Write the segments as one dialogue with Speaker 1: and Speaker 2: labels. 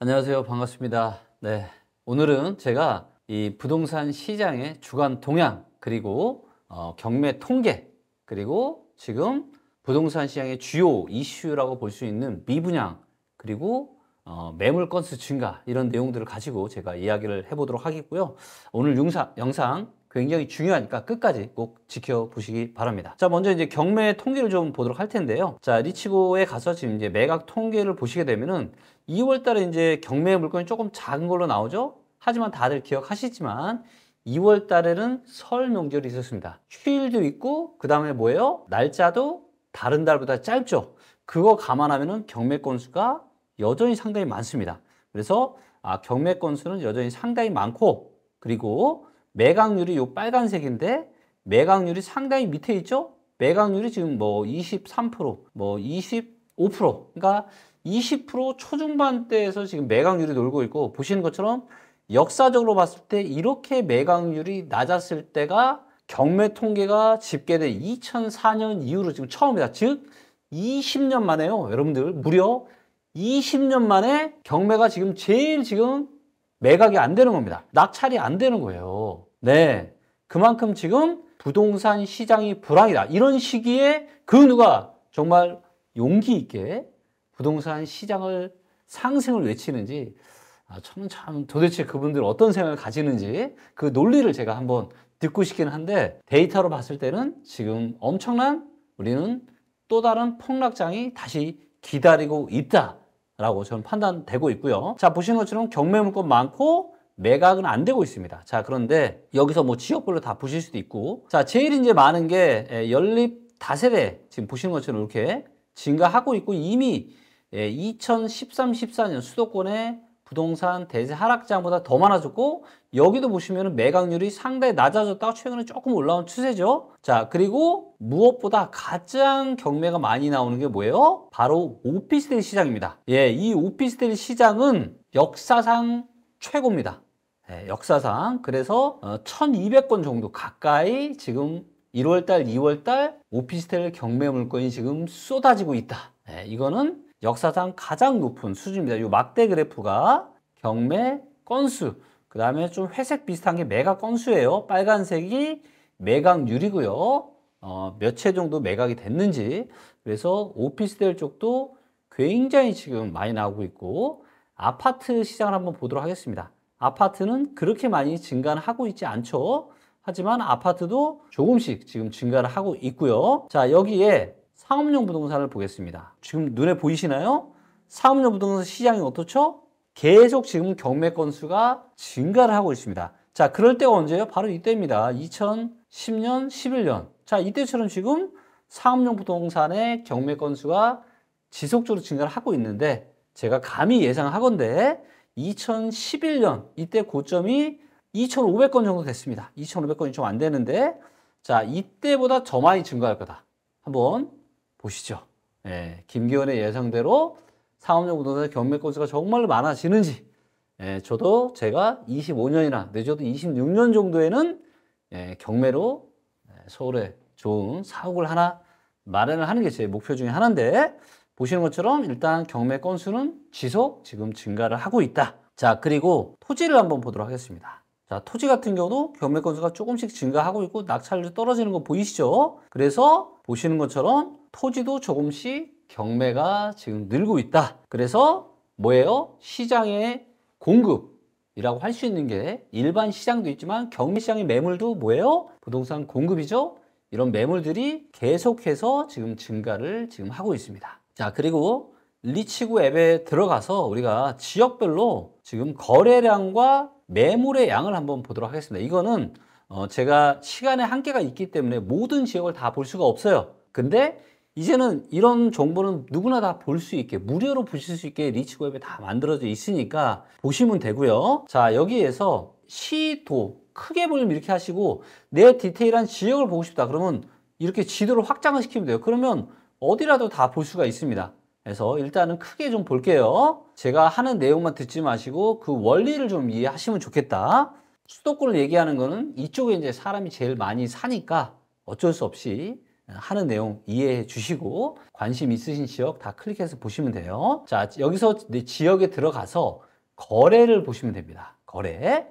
Speaker 1: 안녕하세요. 반갑습니다. 네, 오늘은 제가 이 부동산 시장의 주간 동향, 그리고 경매 통계, 그리고 지금 부동산 시장의 주요 이슈라고 볼 수 있는 미분양, 그리고 매물 건수 증가, 이런 내용들을 가지고 제가 이야기를 해보도록 하겠고요. 오늘 영상 굉장히 중요하니까 끝까지 꼭 지켜보시기 바랍니다. 자, 먼저 이제 경매 통계를 좀 보도록 할 텐데요. 자, 리치고에 가서 지금 이제 매각 통계를 보시게 되면은 2월 달에 이제 경매 물건이 조금 작은 걸로 나오죠. 하지만 다들 기억하시지만 2월 달에는 설 명절이 있었습니다. 휴일도 있고, 그 다음에 뭐예요? 날짜도 다른 달보다 짧죠. 그거 감안하면은 경매 건수가 여전히 상당히 많습니다. 그래서 경매 건수는 여전히 상당히 많고, 그리고 매각률이 요 빨간색인데 매각률이 상당히 밑에 있죠. 매각률이 지금 뭐 23%, 뭐 25%, 그러니까 20% 초중반대에서 지금 매각률이 놀고 있고, 보시는 것처럼 역사적으로 봤을 때 이렇게 매각률이 낮았을 때가 경매 통계가 집계된 2004년 이후로 지금 처음이다. 즉 20년 만에요. 여러분들, 무려 20년 만에 경매가 지금 제일 지금 매각이 안 되는 겁니다. 낙찰이 안 되는 거예요. 네, 그만큼 지금 부동산 시장이 불황이다. 이런 시기에 그 누가 정말 용기 있게 부동산 시장을 상승을 외치는지, 저는 참 도대체 그분들 어떤 생각을 가지는지 그 논리를 제가 한번 듣고 싶긴 한데, 데이터로 봤을 때는 지금 엄청난, 우리는 또 다른 폭락장이 다시 기다리고 있다라고 저는 판단되고 있고요. 자, 보시는 것처럼 경매 물건 많고 매각은 안 되고 있습니다. 자, 그런데 여기서 뭐 지역별로 다 보실 수도 있고, 자, 제일 이제 많은 게 연립 다세대, 지금 보시는 것처럼 이렇게 증가하고 있고, 이미 2013, 14년 수도권의 부동산 대세 하락장보다 더 많아졌고, 여기도 보시면 매각률이 상당히 낮아졌다가 최근에 조금 올라온 추세죠. 자, 그리고 무엇보다 가장 경매가 많이 나오는 게 뭐예요? 바로 오피스텔 시장입니다. 예, 이 오피스텔 시장은 역사상 최고입니다. 예, 역사상. 그래서 1200건 정도 가까이 지금 1월달, 2월달 오피스텔 경매 물건이 지금 쏟아지고 있다. 예, 이거는 역사상 가장 높은 수준입니다. 이 막대 그래프가 경매 건수, 그 다음에 좀 회색 비슷한 게 매각 건수예요. 빨간색이 매각률이고요. 몇 채 정도 매각이 됐는지. 그래서 오피스텔 쪽도 굉장히 지금 많이 나오고 있고, 아파트 시장을 한번 보도록 하겠습니다. 아파트는 그렇게 많이 증가는 하고 있지 않죠. 하지만 아파트도 조금씩 지금 증가를 하고 있고요. 자, 여기에 상업용 부동산을 보겠습니다. 지금 눈에 보이시나요? 상업용 부동산 시장이 어떻죠? 계속 지금 경매 건수가 증가를 하고 있습니다. 자, 그럴 때가 언제예요? 바로 이때입니다. 2010년, 11년. 자, 이때처럼 지금 상업용 부동산의 경매 건수가 지속적으로 증가를 하고 있는데, 제가 감히 예상하건대 2011년 이때 고점이 2,500건 정도 됐습니다. 2,500건이 좀 안 되는데, 자, 이때보다 더 많이 증가할 거다. 한번 보시죠. 예, 김기현의 예상대로 상업용 부동산 경매 건수가 정말로 많아지는지, 예, 저도 제가 25년이나 늦어도 26년 정도에는 경매로 서울에 좋은 사옥을 하나 마련을 하는 게 제 목표 중에 하나인데, 보시는 것처럼 일단 경매 건수는 지속 지금 증가를 하고 있다. 자, 그리고 토지를 한번 보도록 하겠습니다. 자, 토지 같은 경우도 경매 건수가 조금씩 증가하고 있고 낙찰률이 떨어지는 거 보이시죠? 그래서 보시는 것처럼 토지도 조금씩 경매가 지금 늘고 있다. 그래서 뭐예요? 시장의 공급이라고 할 수 있는 게 일반 시장도 있지만 경매 시장의 매물도 뭐예요? 부동산 공급이죠. 이런 매물들이 계속해서 지금 증가를 지금 하고 있습니다. 자, 그리고 리치고 앱에 들어가서 우리가 지역별로 지금 거래량과 매물의 양을 한번 보도록 하겠습니다. 이거는 제가 시간의 한계가 있기 때문에 모든 지역을 다 볼 수가 없어요. 근데 이제는 이런 정보는 누구나 다 볼 수 있게, 무료로 보실 수 있게 리치고 앱에 다 만들어져 있으니까 보시면 되고요. 자, 여기에서 시도 크게 보면 이렇게 하시고, 내 디테일한 지역을 보고 싶다 그러면 이렇게 지도를 확장을 시키면 돼요. 그러면 어디라도 다 볼 수가 있습니다. 그래서 일단은 크게 좀 볼게요. 제가 하는 내용만 듣지 마시고 그 원리를 좀 이해하시면 좋겠다. 수도권을 얘기하는 거는 이쪽에 이제 사람이 제일 많이 사니까 어쩔 수 없이 하는 내용 이해해 주시고 관심 있으신 지역 다 클릭해서 보시면 돼요. 자, 여기서 지역에 들어가서 거래를 보시면 됩니다. 거래.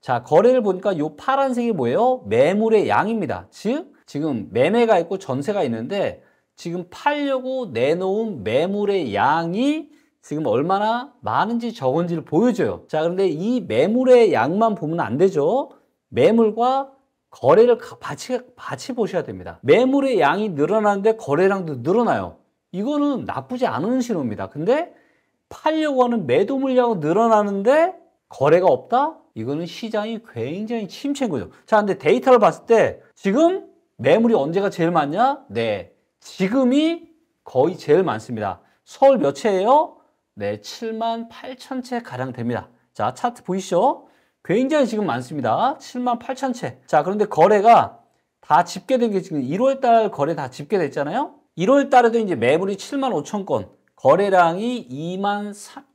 Speaker 1: 자, 거래를 보니까 요 파란색이 뭐예요? 매물의 양입니다. 즉, 지금 매매가 있고 전세가 있는데 지금 팔려고 내놓은 매물의 양이 지금 얼마나 많은지 적은지를 보여줘요. 자, 그런데 이 매물의 양만 보면 안 되죠. 매물과 거래를 같이 보셔야 됩니다. 매물의 양이 늘어나는데 거래량도 늘어나요. 이거는 나쁘지 않은 신호입니다. 근데 팔려고 하는 매도 물량은 늘어나는데 거래가 없다? 이거는 시장이 굉장히 침체인 거죠. 자, 근데 데이터를 봤을 때 지금 매물이 언제가 제일 많냐? 네, 지금이 거의 제일 많습니다. 서울 몇 채예요? 네, 7만 8천 채 가량 됩니다. 자, 차트 보이시죠? 굉장히 지금 많습니다. 7만 8천 채. 자, 그런데 거래가 다 집계된 게 지금 1월 달 거래 다 집계됐잖아요? 1월 달에도 이제 매물이 7만 5천 건, 거래량이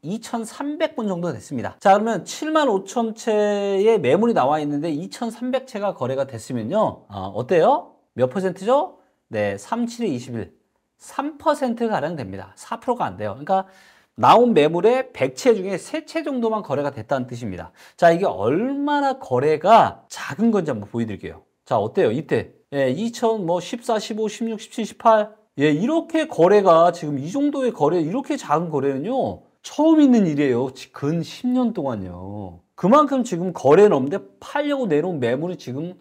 Speaker 1: 2,300건 정도 됐습니다. 자, 그러면 7만 5천 채의 매물이 나와 있는데 2,300채가 거래가 됐으면요. 어때요? 몇 퍼센트죠? 네, 37에 21. 3%가량 됩니다. 4%가 안 돼요. 그러니까 나온 매물의 100채 중에 3채 정도만 거래가 됐다는 뜻입니다. 자, 이게 얼마나 거래가 작은 건지 한번 보여드릴게요. 자, 어때요? 이때 2014, 15, 16, 17, 18 이렇게 거래가 지금 이 정도의 거래, 이렇게 작은 거래는요 처음 있는 일이에요. 근 10년 동안요. 그만큼 지금 거래는 없는데 팔려고 내놓은 매물이 지금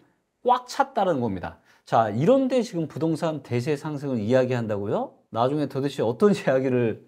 Speaker 1: 꽉 찼다는 겁니다. 자, 이런데 지금 부동산 대세 상승을 이야기한다고요? 나중에 도대체 어떤 이야기를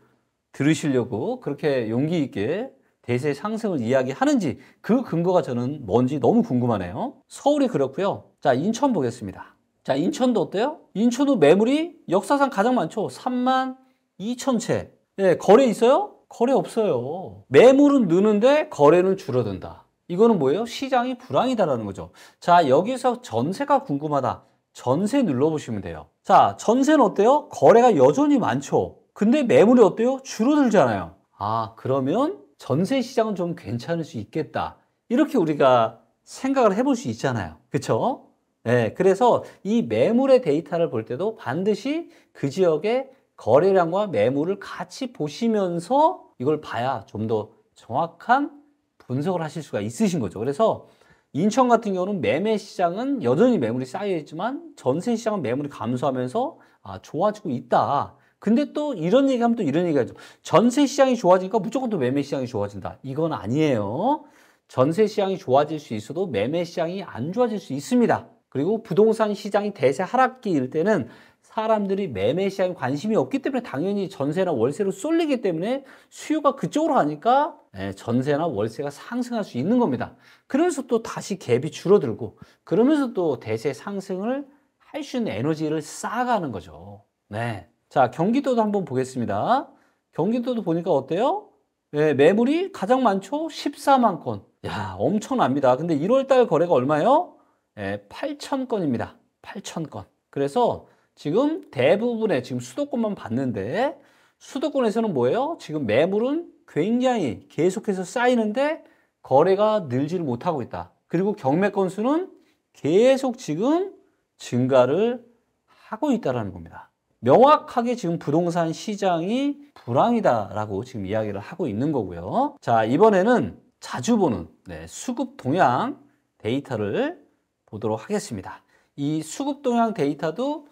Speaker 1: 들으시려고 그렇게 용기 있게 대세 상승을 이야기하는지 그 근거가 저는 뭔지 너무 궁금하네요. 서울이 그렇고요. 자, 인천 보겠습니다. 자, 인천도 어때요? 인천도 매물이 역사상 가장 많죠. 3만 2천 채. 네, 거래 있어요? 거래 없어요. 매물은 느는데 거래는 줄어든다. 이거는 뭐예요? 시장이 불황이다라는 거죠. 자, 여기서 전세가 궁금하다. 전세 눌러보시면 돼요. 자, 전세는 어때요? 거래가 여전히 많죠. 근데 매물이 어때요? 줄어들잖아요. 아, 그러면 전세 시장은 좀 괜찮을 수 있겠다. 이렇게 우리가 생각을 해볼 수 있잖아요. 그렇죠? 네, 그래서 이 매물의 데이터를 볼 때도 반드시 그 지역의 거래량과 매물을 같이 보시면서 이걸 봐야 좀 더 정확한 분석을 하실 수가 있으신 거죠. 그래서 인천 같은 경우는 매매 시장은 여전히 매물이 쌓여 있지만 전세 시장은 매물이 감소하면서 좋아지고 있다. 근데 또 이런 얘기하면 또 이런 얘기하죠. 전세 시장이 좋아지니까 무조건 또 매매 시장이 좋아진다. 이건 아니에요. 전세 시장이 좋아질 수 있어도 매매 시장이 안 좋아질 수 있습니다. 그리고 부동산 시장이 대세 하락기일 때는 사람들이 매매 시장에 관심이 없기 때문에 당연히 전세나 월세로 쏠리기 때문에 수요가 그쪽으로 가니까 전세나 월세가 상승할 수 있는 겁니다. 그러면서 또 다시 갭이 줄어들고 그러면서 또 대세 상승을 할 수 있는 에너지를 쌓아가는 거죠. 네. 자, 경기도도 한번 보겠습니다. 경기도도 보니까 어때요? 네, 매물이 가장 많죠? 14만 건. 야, 엄청납니다. 근데 1월 달 거래가 얼마예요? 8천 건입니다. 8천 건. 그래서 지금 대부분의 지금 수도권만 봤는데 수도권에서는 뭐예요? 지금 매물은 굉장히 계속해서 쌓이는데 거래가 늘지를 못하고 있다. 그리고 경매 건수는 계속 지금 증가를 하고 있다는 겁니다. 명확하게 지금 부동산 시장이 불황이다라고 지금 이야기를 하고 있는 거고요. 자, 이번에는 자주 보는 수급 동향 데이터를 보도록 하겠습니다. 이 수급 동향 데이터도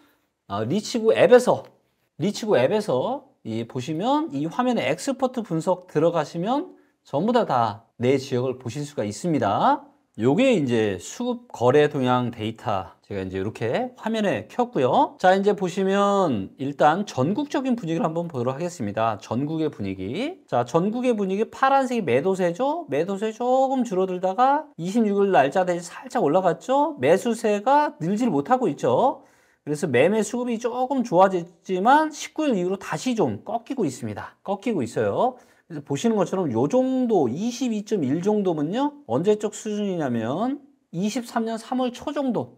Speaker 1: 리치구 앱에서 보시면 이 화면에 엑스퍼트 분석 들어가시면 전부 다 내 지역을 보실 수가 있습니다. 요게 이제 수급 거래 동향 데이터 제가 이제 이렇게 화면에 켰고요. 자, 이제 보시면 일단 전국적인 분위기를 한번 보도록 하겠습니다. 전국의 분위기. 자, 전국의 분위기 파란색이 매도세죠. 매도세 조금 줄어들다가 26일 날짜 대신 살짝 올라갔죠. 매수세가 늘지를 못하고 있죠. 그래서 매매 수급이 조금 좋아졌지만 19일 이후로 다시 좀 꺾이고 있습니다. 꺾이고 있어요. 그래서 보시는 것처럼 요 정도 22.1 정도면요. 언제적 수준이냐면 23년 3월 초 정도.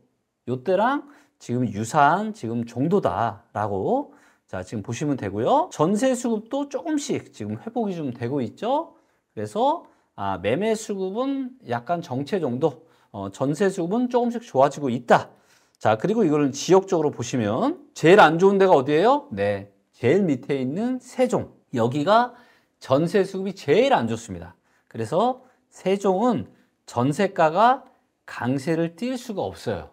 Speaker 1: 요때랑 지금 유사한 지금 정도다라고 자, 지금 보시면 되고요. 전세 수급도 조금씩 지금 회복이 좀 되고 있죠. 그래서 매매 수급은 약간 정체 정도, 전세 수급은 조금씩 좋아지고 있다. 자, 그리고 이거는 지역적으로 보시면 제일 안 좋은 데가 어디예요? 네, 제일 밑에 있는 세종. 여기가 전세 수급이 제일 안 좋습니다. 그래서 세종은 전세가가 강세를 띌 수가 없어요.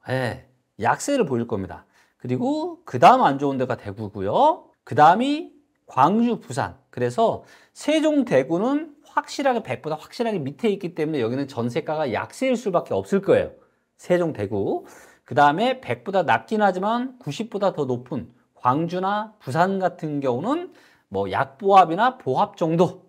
Speaker 1: 네, 약세를 보일 겁니다. 그리고 그 다음 안 좋은 데가 대구고요. 그 다음이 광주, 부산. 그래서 세종, 대구는 확실하게 100보다 확실하게 밑에 있기 때문에 여기는 전세가가 약세일 수밖에 없을 거예요. 세종, 대구. 그 다음에 100보다 낮긴 하지만 90보다 더 높은 광주나 부산 같은 경우는 뭐 약보합이나 보합 정도.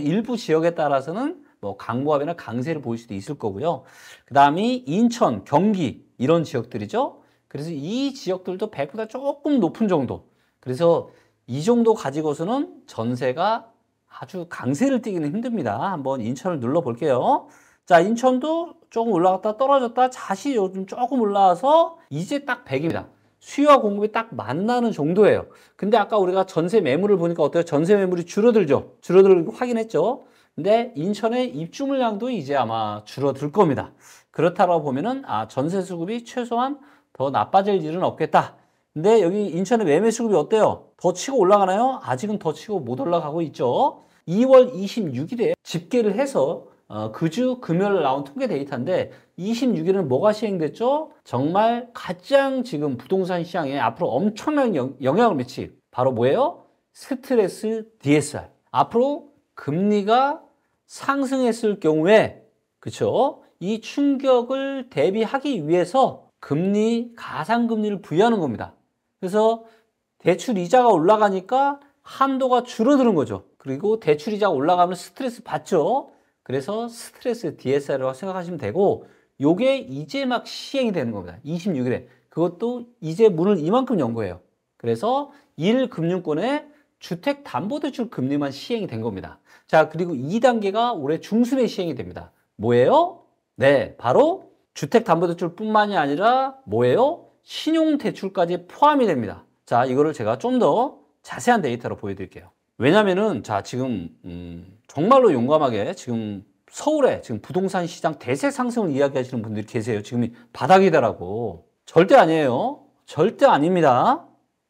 Speaker 1: 일부 지역에 따라서는 뭐 강보합이나 강세를 보일 수도 있을 거고요. 그 다음이 인천, 경기 이런 지역들이죠. 그래서 이 지역들도 100보다 조금 높은 정도. 그래서 이 정도 가지고서는 전세가 아주 강세를 띠기는 힘듭니다. 한번 인천을 눌러볼게요. 자, 인천도 조금 올라갔다 떨어졌다 다시 요즘 조금 올라와서 이제 딱 100입니다. 수요와 공급이 딱 만나는 정도예요. 근데 아까 우리가 전세 매물을 보니까 어때요? 전세 매물이 줄어들죠? 줄어드는 거 확인했죠? 근데 인천의 입주 물량도 이제 아마 줄어들 겁니다. 그렇다고 보면은 전세 수급이 최소한 더 나빠질 일은 없겠다. 근데 여기 인천의 매매 수급이 어때요? 더 치고 올라가나요? 아직은 더 치고 못 올라가고 있죠. 2월 26일에 집계를 해서 그주 금요일 나온 통계 데이터인데 26일은 뭐가 시행됐죠? 정말 가장 지금 부동산 시장에 앞으로 엄청난 영향을 미칠 바로 뭐예요? 스트레스 DSR. 앞으로 금리가 상승했을 경우에 그쵸? 이 충격을 대비하기 위해서 가상금리를 부여하는 겁니다. 그래서 대출 이자가 올라가니까 한도가 줄어드는 거죠. 그리고 대출 이자가 올라가면 스트레스 받죠. 그래서 스트레스 DSR이라고 생각하시면 되고 요게 이제 막 시행이 되는 겁니다. 26일에. 그것도 이제 문을 이만큼 연 거예요. 그래서 1금융권의 주택담보대출 금리만 시행이 된 겁니다. 자, 그리고 2단계가 올해 중순에 시행이 됩니다. 뭐예요? 네, 바로 주택담보대출뿐만이 아니라 뭐예요? 신용대출까지 포함이 됩니다. 자, 이거를 제가 좀 더 자세한 데이터로 보여드릴게요. 왜냐면은 자, 지금 정말로 용감하게 지금 서울에 지금 부동산 시장 대세 상승을 이야기하시는 분들이 계세요. 지금 바닥이다라고. 절대 아니에요. 절대 아닙니다.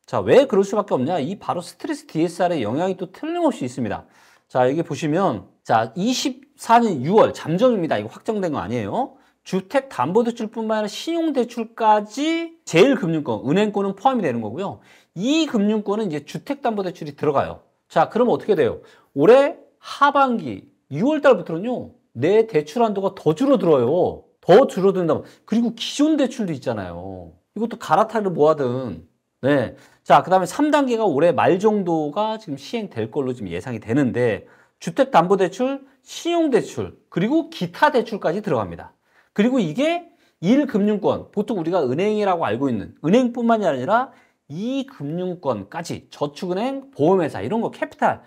Speaker 1: 자, 왜 그럴 수밖에 없냐? 이 바로 스트레스 DSR의 영향이 또 틀림없이 있습니다. 자, 여기 보시면 자, 24년 6월 잠정입니다. 이거 확정된 거 아니에요. 주택담보대출뿐만 아니라 신용대출까지 제1금융권, 은행권은 포함이 되는 거고요. 이 금융권은 이제 주택담보대출이 들어가요. 자, 그럼 어떻게 돼요? 올해 하반기 6월 달부터는요, 내 대출 한도가 더 줄어들어요. 더 줄어든다. 그리고 기존 대출도 있잖아요. 이것도 갈아타를 뭐하든. 네. 자, 그 다음에 3단계가 올해 말 정도가 지금 시행될 걸로 지금 예상이 되는데, 주택담보대출, 신용대출, 그리고 기타 대출까지 들어갑니다. 그리고 이게 1금융권, 보통 우리가 은행이라고 알고 있는 은행뿐만이 아니라 이 금융권까지 저축은행, 보험회사 이런 거 캐피탈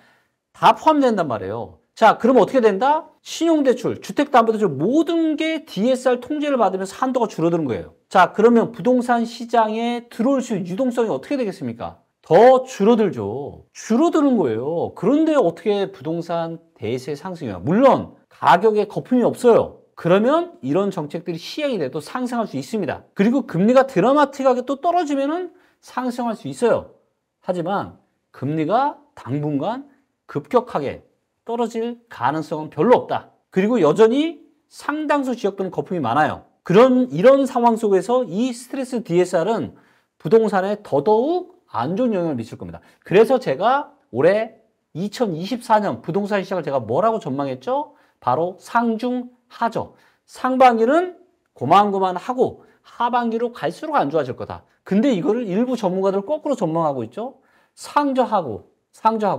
Speaker 1: 다 포함된단 말이에요. 자, 그럼 어떻게 된다? 신용대출, 주택담보대출 모든 게 DSR 통제를 받으면서 한도가 줄어드는 거예요. 자, 그러면 부동산 시장에 들어올 수 있는 유동성이 어떻게 되겠습니까? 더 줄어들죠. 줄어드는 거예요. 그런데 어떻게 부동산 대세 상승이야? 물론 가격에 거품이 없어요. 그러면 이런 정책들이 시행이 돼도 상승할 수 있습니다. 그리고 금리가 드라마틱하게 또 떨어지면은 상승할 수 있어요. 하지만 금리가 당분간 급격하게 떨어질 가능성은 별로 없다. 그리고 여전히 상당수 지역들은 거품이 많아요. 이런 상황 속에서 이 스트레스 DSR은 부동산에 더더욱 안 좋은 영향을 미칠 겁니다. 그래서 제가 올해 2024년 부동산 시장을 제가 뭐라고 전망했죠? 바로 상중하죠. 상반기는 고만고만하고 하반기로 갈수록 안 좋아질 거다. 근데 이거를 일부 전문가들 거꾸로 전망하고 있죠. 상저하고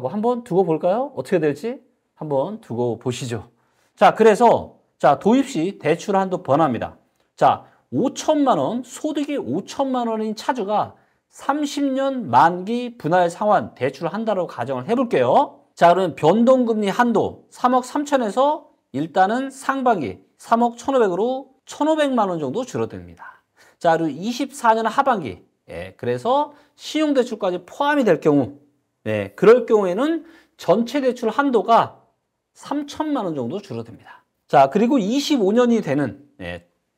Speaker 1: 한번 두고 볼까요? 어떻게 될지 한번 두고 보시죠. 자, 그래서 자, 도입 시 대출 한도 번합니다. 자, 5천만 원, 소득이 5천만 원인 차주가 30년 만기 분할 상환 대출을 한다고 가정을 해볼게요. 자, 그러면 변동금리 한도 3억 3천에서 일단은 상반기 3억 1,500으로 1,500만 원 정도 줄어듭니다. 자, 그리고 24년 하반기, 그래서 신용대출까지 포함이 될 경우, 그럴 경우에는 전체 대출 한도가 3천만 원 정도 줄어듭니다. 자, 그리고 25년이 되는,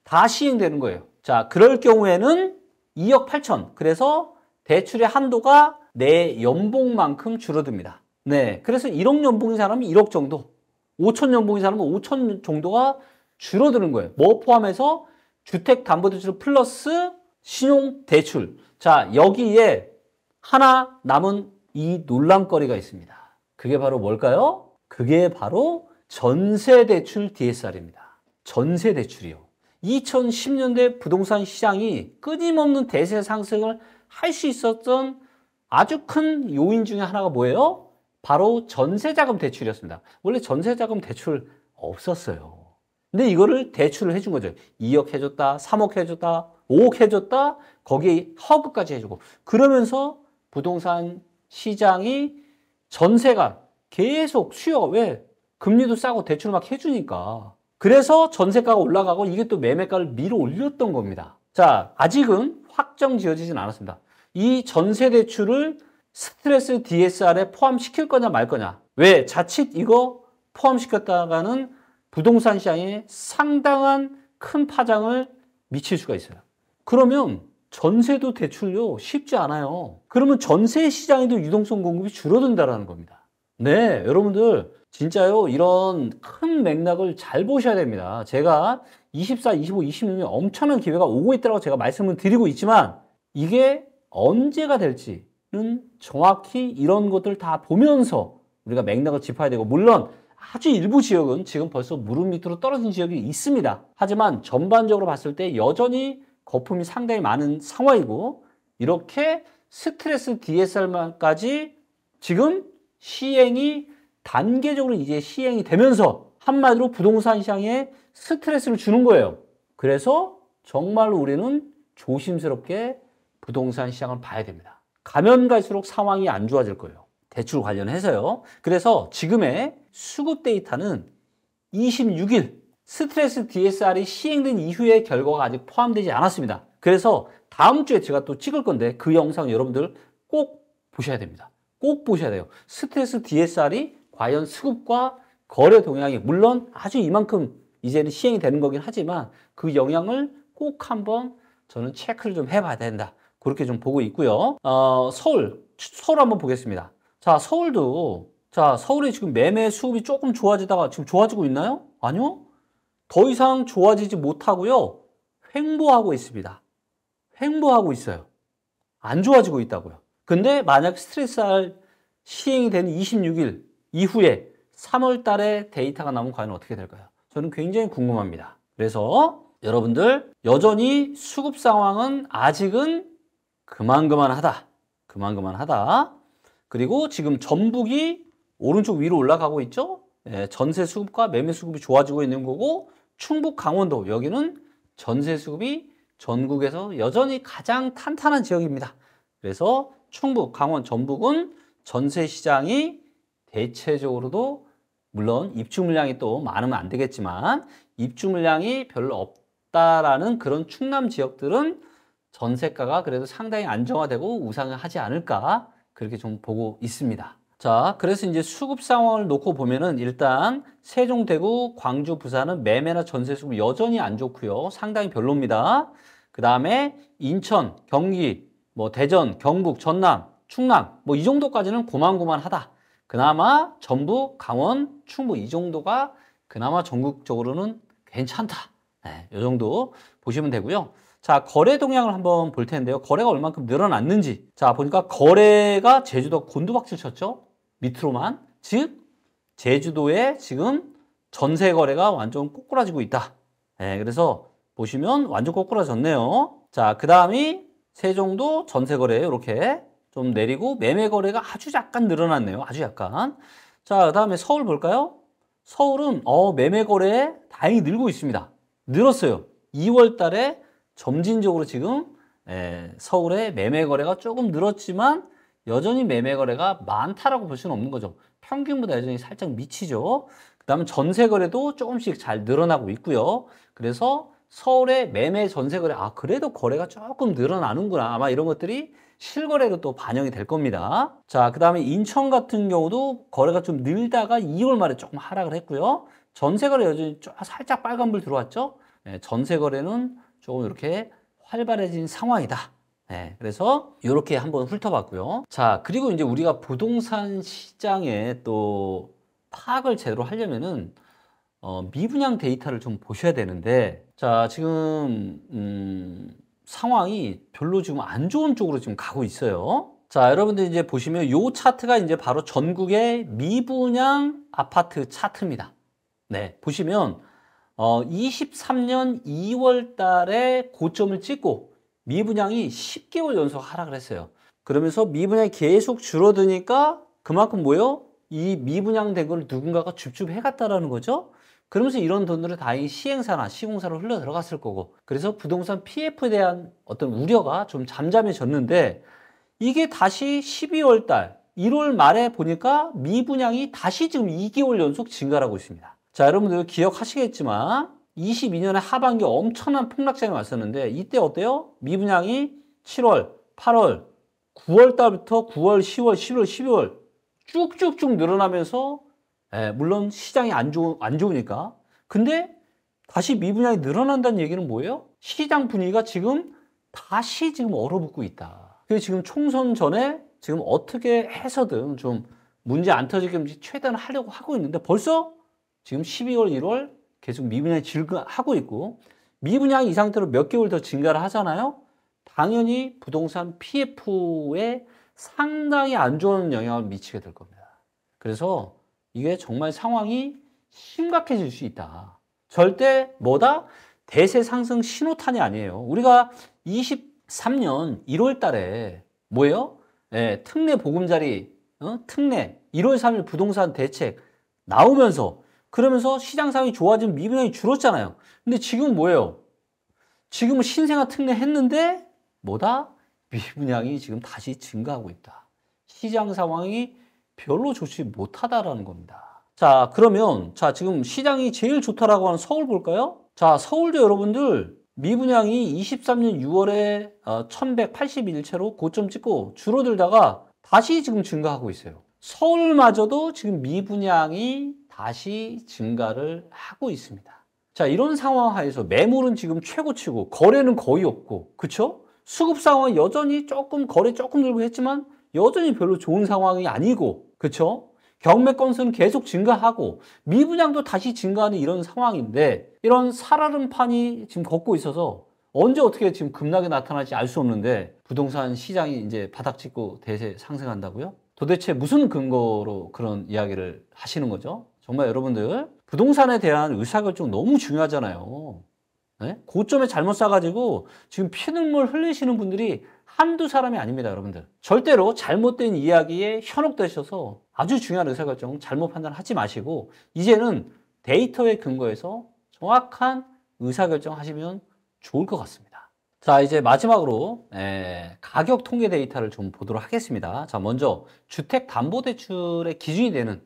Speaker 1: 다 시행되는 거예요. 자, 그럴 경우에는 2억 8천. 그래서 대출의 한도가 내 연봉만큼 줄어듭니다. 네. 그래서 1억 연봉인 사람은 1억 정도, 5천 연봉인 사람은 5천 정도가 줄어드는 거예요. 뭐 포함해서 주택담보대출 플러스 신용대출. 자, 여기에 하나 남은 이 논란거리가 있습니다. 그게 바로 뭘까요? 그게 바로 전세대출 DSR입니다. 전세대출이요. 2010년대 부동산 시장이 끊임없는 대세 상승을 할 수 있었던 아주 큰 요인 중에 하나가 뭐예요? 바로 전세자금 대출이었습니다. 원래 전세자금 대출 없었어요. 근데 이거를 대출을 해준 거죠. 2억 해줬다, 3억 해줬다, 5억 해줬다, 거기에 허그까지 해주고. 그러면서 부동산 시장이 전세가 계속 수요가 왜? 금리도 싸고 대출 막 해주니까. 그래서 전세가가 올라가고 이게 또 매매가를 밀어 올렸던 겁니다. 자, 아직은 확정 지어지진 않았습니다. 이 전세 대출을 스트레스 DSR에 포함시킬 거냐 말 거냐. 왜? 자칫 이거 포함시켰다가는 부동산 시장에 상당한 큰 파장을 미칠 수가 있어요. 그러면 전세도 대출요 쉽지 않아요. 그러면 전세 시장에도 유동성 공급이 줄어든다는 겁니다. 네, 여러분들 진짜요 이런 큰 맥락을 잘 보셔야 됩니다. 제가 24, 25, 26년 엄청난 기회가 오고 있다고 제가 말씀을 드리고 있지만 이게 언제가 될지는 정확히 이런 것들 다 보면서 우리가 맥락을 짚어야 되고, 물론 아주 일부 지역은 지금 벌써 무릎 밑으로 떨어진 지역이 있습니다. 하지만 전반적으로 봤을 때 여전히 거품이 상당히 많은 상황이고, 이렇게 스트레스 DSR까지 지금 시행이 단계적으로 이제 시행이 되면서 한마디로 부동산 시장에 스트레스를 주는 거예요. 그래서 정말로 우리는 조심스럽게 부동산 시장을 봐야 됩니다. 가면 갈수록 상황이 안 좋아질 거예요. 대출 관련해서요. 그래서 지금의 수급 데이터는 26일 스트레스 DSR이 시행된 이후의 결과가 아직 포함되지 않았습니다. 그래서 다음 주에 제가 또 찍을 건데 그 영상 여러분들 꼭 보셔야 됩니다. 꼭 보셔야 돼요. 스트레스 DSR이 과연 수급과 거래 동향이, 물론 아주 이만큼 이제는 시행이 되는 거긴 하지만 그 영향을 꼭 한번 저는 체크를 좀 해봐야 된다. 그렇게 좀 보고 있고요. 서울 한번 보겠습니다. 자, 서울이 지금 매매 수급이 조금 좋아지다가 지금 좋아지고 있나요? 아니요. 더 이상 좋아지지 못하고요. 횡보하고 있습니다. 횡보하고 있어요. 안 좋아지고 있다고요. 근데 만약 스트레스 시행이 된 26일 이후에 3월 달에 데이터가 나오면 과연 어떻게 될까요? 저는 굉장히 궁금합니다. 그래서 여러분들 여전히 수급 상황은 아직은 그만하다. 그리고 지금 전북이 오른쪽 위로 올라가고 있죠? 예, 전세 수급과 매매 수급이 좋아지고 있는 거고, 충북, 강원도 여기는 전세 수급이 전국에서 여전히 가장 탄탄한 지역입니다. 그래서 충북, 강원, 전북은 전세 시장이 대체적으로도 물론 입주 물량이 또 많으면 안 되겠지만 입주 물량이 별로 없다라는 그런 충남 지역들은 전세가가 그래도 상당히 안정화되고 우상을 하지 않을까 그렇게 좀 보고 있습니다. 자, 그래서 이제 수급 상황을 놓고 보면은 일단 세종, 대구, 광주, 부산은 매매나 전세 수급 여전히 안 좋고요. 상당히 별로입니다. 그 다음에 인천, 경기, 뭐 대전, 경북, 전남, 충남 뭐 이 정도까지는 고만고만하다. 그나마 전북, 강원, 충북 이 정도가 그나마 전국적으로는 괜찮다. 네, 이 정도 보시면 되고요. 자, 거래 동향을 한번 볼 텐데요. 거래가 얼만큼 늘어났는지. 자, 보니까 거래가 제주도 곤두박질 쳤죠. 밑으로만. 즉, 제주도에 지금 전세 거래가 완전 꼬꾸라지고 있다. 네, 그래서 보시면 완전 꼬꾸라졌네요. 자, 그 다음이 세종도 전세 거래 이렇게 좀 내리고 매매 거래가 아주 약간 늘어났네요. 아주 약간. 자, 그 다음에 서울 볼까요? 서울은 매매 거래 다행히 늘고 있습니다. 늘었어요. 2월 달에 점진적으로 지금 서울의 매매 거래가 조금 늘었지만 여전히 매매 거래가 많다라고 볼 수는 없는 거죠. 평균보다 여전히 살짝 미치죠. 그 다음에 전세 거래도 조금씩 잘 늘어나고 있고요. 그래서 서울의 매매 전세 거래, 그래도 거래가 조금 늘어나는구나. 아마 이런 것들이 실거래로 또 반영이 될 겁니다. 자, 그 다음에 인천 같은 경우도 거래가 좀 늘다가 2월 말에 조금 하락을 했고요. 전세 거래 여전히 살짝 빨간불 들어왔죠. 전세 거래는 조금 이렇게 활발해진 상황이다. 네, 그래서 이렇게 한번 훑어봤고요. 자, 그리고 이제 우리가 부동산 시장에 또 파악을 제대로 하려면은 미분양 데이터를 좀 보셔야 되는데, 자, 지금 상황이 별로 지금 안 좋은 쪽으로 지금 가고 있어요. 자, 여러분들 이제 보시면 요 차트가 이제 바로 전국의 미분양 아파트 차트입니다. 네, 보시면 23년 2월 달에 고점을 찍고 미분양이 10개월 연속 하락을 했어요. 그러면서 미분양이 계속 줄어드니까 그만큼 뭐예요? 이 미분양된 걸 누군가가 줍줍 해갔다라는 거죠. 그러면서 이런 돈들은 다행히 시행사나 시공사로 흘러 들어갔을 거고, 그래서 부동산 PF에 대한 어떤 우려가 좀 잠잠해졌는데, 이게 다시 12월 달, 1월 말에 보니까 미분양이 다시 지금 2개월 연속 증가를 하고 있습니다. 자, 여러분들 기억하시겠지만 22년에 하반기 엄청난 폭락장이 왔었는데, 이때 어때요? 미분양이 7월, 8월, 9월 달부터 9월, 10월, 11월, 12월 쭉쭉쭉 늘어나면서, 물론 시장이 안 좋으니까. 근데 다시 미분양이 늘어난다는 얘기는 뭐예요? 시장 분위기가 지금 다시 지금 얼어붙고 있다. 그래서 지금 총선 전에 지금 어떻게 해서든 좀 문제 안 터지게 최대한 하려고 하고 있는데, 벌써 지금 12월, 1월 계속 미분양이 증가하고 있고, 미분양이 이 상태로 몇 개월 더 증가를 하잖아요. 당연히 부동산 PF에 상당히 안 좋은 영향을 미치게 될 겁니다. 그래서 이게 정말 상황이 심각해질 수 있다. 절대 뭐다? 대세 상승 신호탄이 아니에요. 우리가 23년 1월 달에 뭐예요? 특례 보금자리, 특례 1월 3일 부동산 대책 나오면서, 그러면서 시장 상황이 좋아지면 미분양이 줄었잖아요. 근데 지금 뭐예요? 지금은 신생아 특례 했는데 뭐다? 미분양이 지금 다시 증가하고 있다. 시장 상황이 별로 좋지 못하다라는 겁니다. 자, 그러면 지금 시장이 제일 좋다라고 하는 서울 볼까요? 자, 서울도 여러분들 미분양이 23년 6월에 1181채로 고점 찍고 줄어들다가 다시 지금 증가하고 있어요. 서울마저도 지금 미분양이 다시 증가를 하고 있습니다. 자, 이런 상황 하에서 매물은 지금 최고치고 거래는 거의 없고, 그쵸? 수급 상황은 여전히 거래 조금 늘고 했지만 여전히 별로 좋은 상황이 아니고, 그쵸? 경매 건수는 계속 증가하고 미분양도 다시 증가하는 이런 상황인데, 이런 살얼음판이 지금 걷고 있어서 언제 어떻게 지금 급락이 나타날지 알 수 없는데, 부동산 시장이 이제 바닥 찍고 대세 상승한다고요? 도대체 무슨 근거로 그런 이야기를 하시는 거죠? 정말 여러분들 부동산에 대한 의사결정 너무 중요하잖아요. 네? 고점에 잘못 사가지고 지금 피눈물 흘리시는 분들이 한두 사람이 아닙니다, 여러분들. 절대로 잘못된 이야기에 현혹되셔서 아주 중요한 의사결정 잘못 판단하지 마시고, 이제는 데이터에 근거해서 정확한 의사결정 하시면 좋을 것 같습니다. 자, 이제 마지막으로 가격 통계 데이터를 좀 보도록 하겠습니다. 자, 먼저 주택담보대출의 기준이 되는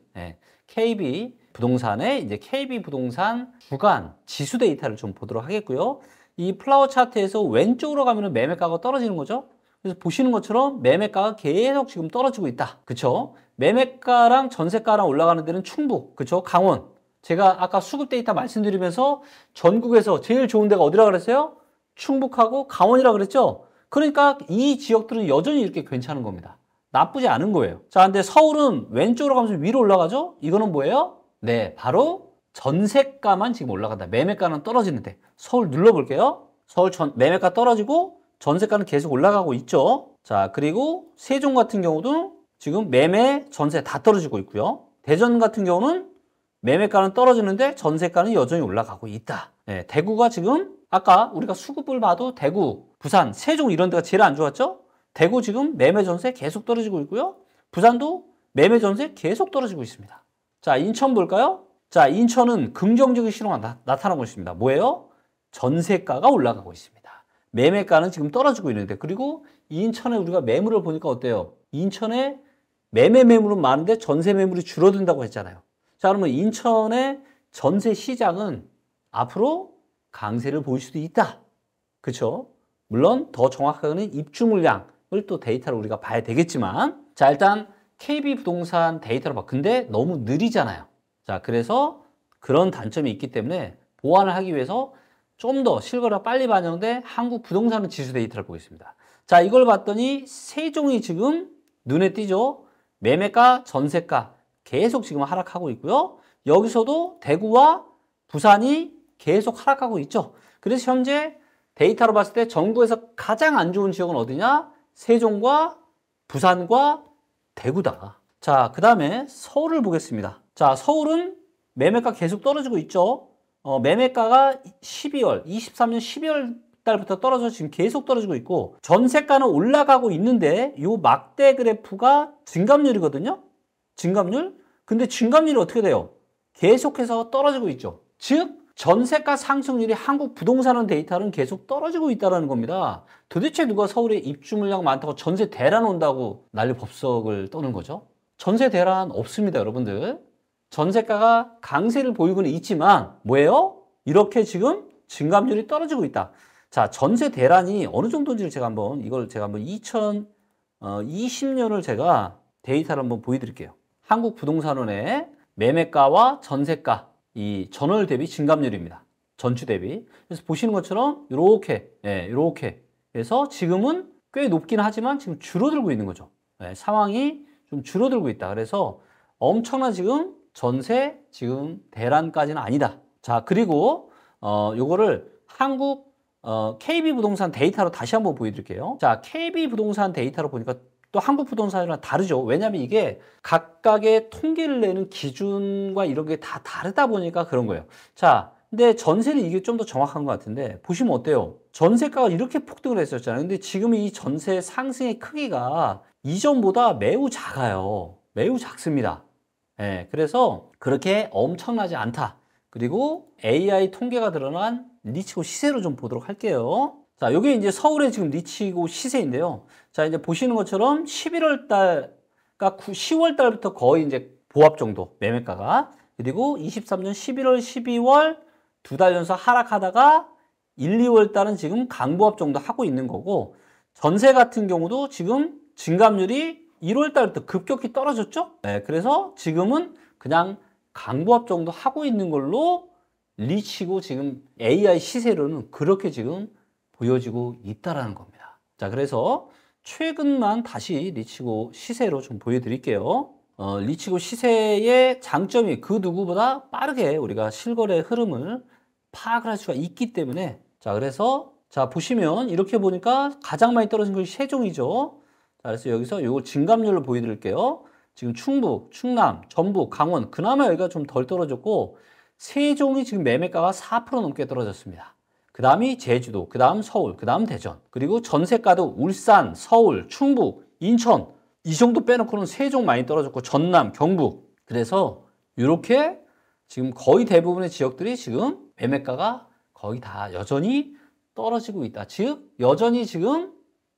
Speaker 1: KB 부동산의 이제 KB 부동산 주간 지수 데이터를 좀 보도록 하겠고요. 이 플라워 차트에서 왼쪽으로 가면은 매매가가 떨어지는 거죠. 그래서 보시는 것처럼 매매가가 계속 지금 떨어지고 있다. 그쵸? 매매가랑 전세가랑 올라가는 데는 충북, 그쵸? 강원. 제가 아까 수급 데이터 말씀드리면서 전국에서 제일 좋은 데가 어디라 그랬어요? 충북하고 강원이라 그랬죠? 그러니까 이 지역들은 여전히 이렇게 괜찮은 겁니다. 나쁘지 않은 거예요. 자, 근데 서울은 왼쪽으로 가면서 위로 올라가죠? 이거는 뭐예요? 네, 바로 전세가만 지금 올라간다. 매매가는 떨어지는데. 서울 눌러볼게요. 서울 매매가 떨어지고 전세가는 계속 올라가고 있죠. 자, 그리고 세종 같은 경우도 지금 매매, 전세 다 떨어지고 있고요. 대전 같은 경우는 매매가는 떨어지는데 전세가는 여전히 올라가고 있다. 네, 대구가 지금 아까 우리가 수급을 봐도 대구, 부산, 세종 이런 데가 제일 안 좋았죠? 대구 지금 매매 전세 계속 떨어지고 있고요. 부산도 매매 전세 계속 떨어지고 있습니다. 자, 인천 볼까요? 자, 인천은 긍정적인 신호가 나타나고 있습니다. 뭐예요? 전세가가 올라가고 있습니다. 매매가는 지금 떨어지고 있는데, 그리고 인천에 우리가 매물을 보니까 어때요? 인천에 매매 매물은 많은데 전세 매물이 줄어든다고 했잖아요. 자, 그러면 인천의 전세 시장은 앞으로 강세를 보일 수도 있다. 그렇죠? 물론 더 정확하게는 입주 물량을 또 데이터를 우리가 봐야 되겠지만, 자, 일단 KB 부동산 데이터를 봐. 근데 너무 느리잖아요. 자, 그래서 그런 단점이 있기 때문에 보완을 하기 위해서 좀 더 실거래가 빨리 반영된 한국 부동산 지수 데이터를 보겠습니다. 자, 이걸 봤더니 세종이 지금 눈에 띄죠. 매매가, 전세가 계속 지금 하락하고 있고요. 여기서도 대구와 부산이 계속 하락하고 있죠. 그래서 현재 데이터로 봤을 때 전국에서 가장 안 좋은 지역은 어디냐? 세종과 부산과 대구다. 자, 그 다음에 서울을 보겠습니다. 자, 서울은 매매가 계속 떨어지고 있죠. 매매가가 23년 12월 달부터 떨어져 지금 계속 떨어지고 있고, 전세가는 올라가고 있는데 요 막대 그래프가 증감률이거든요. 증감률. 근데 증감률이 어떻게 돼요? 계속해서 떨어지고 있죠. 즉 전세가 상승률이 한국 부동산 데이터는 계속 떨어지고 있다는 겁니다. 도대체 누가 서울에 입주 물량 많다고 전세 대란 온다고 난리 법석을 떠는 거죠? 전세 대란 없습니다, 여러분들. 전세가가 강세를 보이고는 있지만 뭐예요? 이렇게 지금 증감률이 떨어지고 있다. 자, 전세 대란이 어느 정도인지를 제가 한번 2020년을 제가 데이터를 한번 보여드릴게요. 한국 부동산원의 매매가와 전세가 이 전월 대비 증감률입니다. 전주 대비. 그래서 보시는 것처럼 이렇게 그래서 지금은 꽤 높긴 하지만 지금 줄어들고 있는 거죠. 상황이 좀 줄어들고 있다. 그래서 엄청난 지금 전세 지금 대란까지는 아니다. 자, 그리고 요거를 한국 KB 부동산 데이터로 다시 한번 보여드릴게요. 자, KB 부동산 데이터로 보니까 또 한국 부동산이랑 다르죠. 왜냐하면 이게 각각의 통계를 내는 기준과 이런 게 다 다르다 보니까 그런 거예요. 자, 근데 전세는 이게 좀 더 정확한 것 같은데 보시면 어때요? 전세가가 이렇게 폭등을 했었잖아요. 근데 지금 이 전세 상승의 크기가 이전보다 매우 작아요. 매우 작습니다. 그래서 그렇게 엄청나지 않다. 그리고 AI 통계가 드러난 리치고 시세로 좀 보도록 할게요. 자, 이게 이제 서울의 지금 리치고 시세인데요. 자, 이제 보시는 것처럼 11월 달, 그러니까 10월 달부터 거의 이제 보합 정도 매매가가, 그리고 23년 11월, 12월 두 달 연속 하락하다가 1, 2월 달은 지금 강보합 정도 하고 있는 거고, 전세 같은 경우도 지금 증감률이 1월 달부터 급격히 떨어졌죠? 그래서 지금은 그냥 강보합 정도 하고 있는 걸로 리치고 지금 AI 시세로는 그렇게 지금 보여지고 있다라는 겁니다. 자, 그래서 최근만 다시 리치고 시세로 좀 보여드릴게요. 리치고 시세의 장점이 그 누구보다 빠르게 우리가 실거래 흐름을 파악을 할 수가 있기 때문에, 자, 그래서 자, 보시면 이렇게 보니까 가장 많이 떨어진 것이 세종이죠. 자, 그래서 여기서 요 증감률을 보여드릴게요. 지금 충북, 충남, 전북, 강원, 그나마 여기가 좀 덜 떨어졌고, 세종이 지금 매매가가 4% 넘게 떨어졌습니다. 그 다음이 제주도, 그 다음 서울, 그 다음 대전, 그리고 전세가도 울산, 서울, 충북, 인천 이 정도 빼놓고는 세종 많이 떨어졌고, 전남, 경북. 그래서 이렇게 지금 거의 대부분의 지역들이 지금 매매가가 거의 다 여전히 떨어지고 있다. 즉 여전히 지금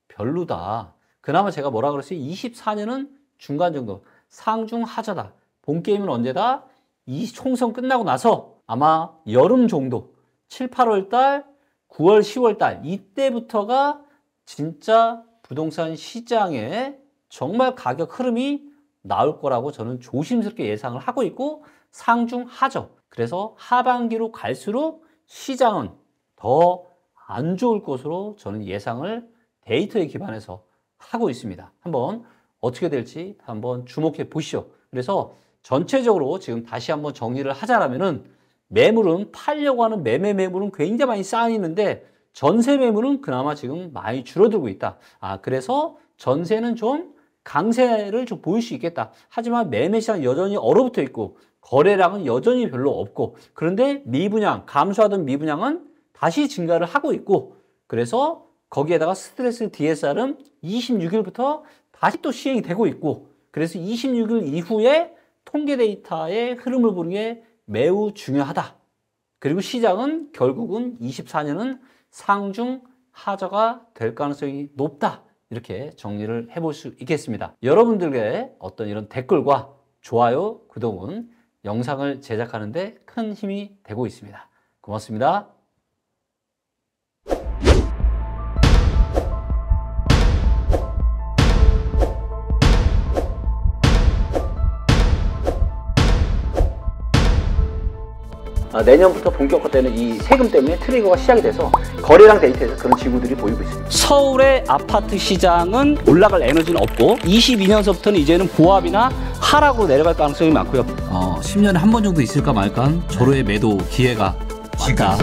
Speaker 1: 별로다. 그나마 제가 뭐라 그랬어요? 24년은 중간 정도, 상중하자다. 본게임은 언제다? 이 총선 끝나고 나서 아마 여름 정도, 7, 8월 달, 9월, 10월 달 이때부터가 진짜 부동산 시장에 정말 가격 흐름이 나올 거라고 저는 조심스럽게 예상을 하고 있고, 상중하죠. 그래서 하반기로 갈수록 시장은 더 안 좋을 것으로 저는 예상을 데이터에 기반해서 하고 있습니다. 한번 어떻게 될지 한번 주목해 보시죠. 그래서 전체적으로 지금 다시 한번 정리를 하자라면은, 매물은 팔려고 하는 매물은 굉장히 많이 쌓여 있는데 전세 매물은 그나마 지금 많이 줄어들고 있다. 그래서 전세는 좀 강세를 좀 보일 수 있겠다. 하지만 매매 시장 여전히 얼어붙어 있고 거래량은 여전히 별로 없고, 그런데 미분양, 감소하던 미분양은 다시 증가를 하고 있고, 그래서 거기에다가 스트레스 DSR은 26일부터 다시 또 시행이 되고 있고, 그래서 26일 이후에 통계 데이터의 흐름을 보는 게 매우 중요하다. 그리고 시장은 결국은 24년은 상중 하저가 될 가능성이 높다. 이렇게 정리를 해볼 수 있겠습니다. 여러분들의 어떤 이런 댓글과 좋아요, 구독은 영상을 제작하는 데 큰 힘이 되고 있습니다. 고맙습니다.
Speaker 2: 내년부터 본격화되는 이 세금 때문에 트리거가 시작이 돼서 거래량 데이터에서 그런 징후들이 보이고 있습니다.
Speaker 3: 서울의 아파트 시장은 올라갈 에너지는 없고 22년서부터는 이제는 보합이나 하락으로 내려갈 가능성이 많고요.
Speaker 1: 10년에 한 번 정도 있을까 말까 절호의 매도 기회가 왔다.